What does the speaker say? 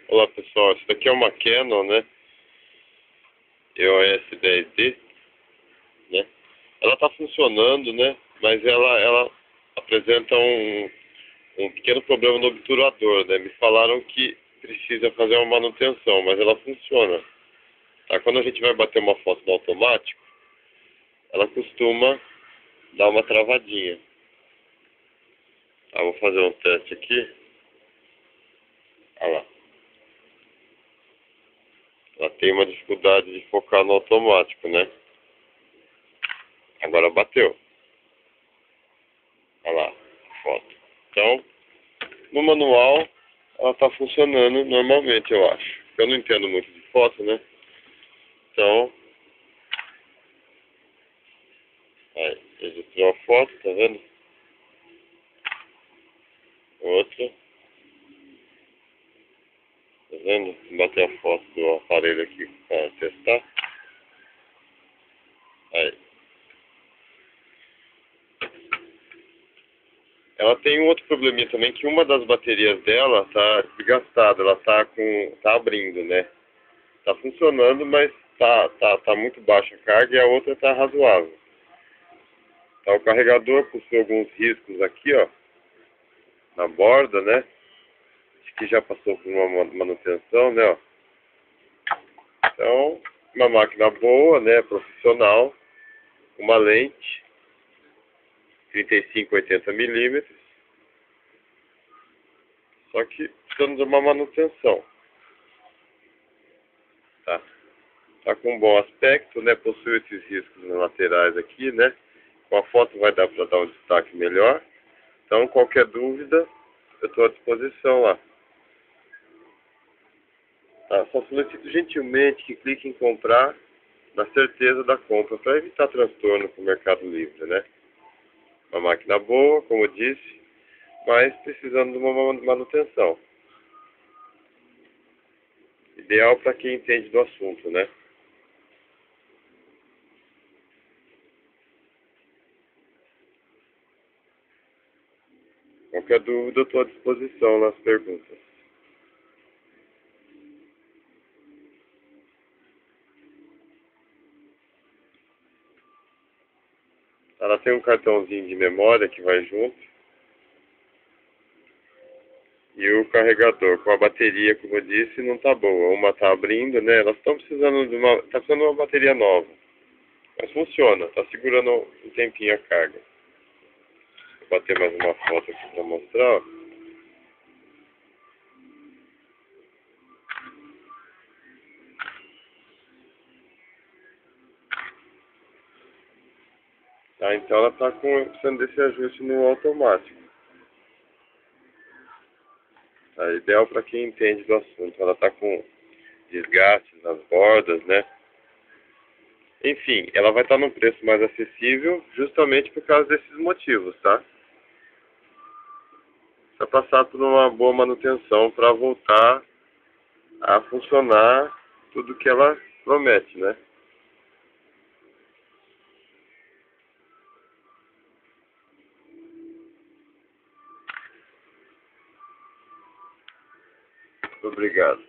Olá pessoal, isso daqui é uma Canon, né? EOS 10D, né? Ela está funcionando, né? Mas ela apresenta um pequeno problema no obturador, né? Me falaram que precisa fazer uma manutenção, mas ela funciona. Tá? Quando a gente vai bater uma foto no automático, ela costuma dar uma travadinha. Tá, vou fazer um teste aqui. Olha lá. Ela tem uma dificuldade de focar no automático, né? Agora bateu. Olha lá a foto. Então, no manual, ela está funcionando normalmente, eu acho. Eu não entendo muito de foto, né? Então, aí, registrou a foto, tá vendo? Outra. Tá vendo? Vou bater a foto do aparelho aqui para testar. Aí. Ela tem um outro probleminha também, que uma das baterias dela tá desgastada, ela tá abrindo, né? Tá funcionando, mas tá muito baixa a carga e a outra tá razoável. Tá, o carregador possui alguns riscos aqui, ó, na borda, né? Acho que já passou por uma manutenção, né, ó. Então, uma máquina boa, né, profissional, uma lente 35-80 mm, só que precisando de uma manutenção, tá? Tá com um bom aspecto, né? Possui esses riscos nas laterais aqui, né? Com a foto vai dar para dar um destaque melhor. Então, qualquer dúvida, eu estou à disposição lá. Tá? Só solicito gentilmente que clique em comprar na certeza da compra, para evitar transtorno com o Mercado Livre, né? Uma máquina boa, como eu disse, mas precisando de uma manutenção. Ideal para quem entende do assunto, né? Qualquer dúvida, eu estou à disposição nas perguntas. Ela tem um cartãozinho de memória que vai junto. E o carregador com a bateria, como eu disse, não está boa. Uma está abrindo, né? Elas estão precisando tá precisando de uma bateria nova. Mas funciona, está segurando um tempinho a carga. Vou bater mais uma foto aqui para mostrar, ó. Tá, então ela está precisando desse ajuste no automático. Tá, ideal para quem entende do assunto. Ela está com desgastes nas bordas, né? Enfim, ela vai estar num preço mais acessível justamente por causa desses motivos, tá? Só passar por uma boa manutenção para voltar a funcionar tudo que ela promete, né? Obrigado.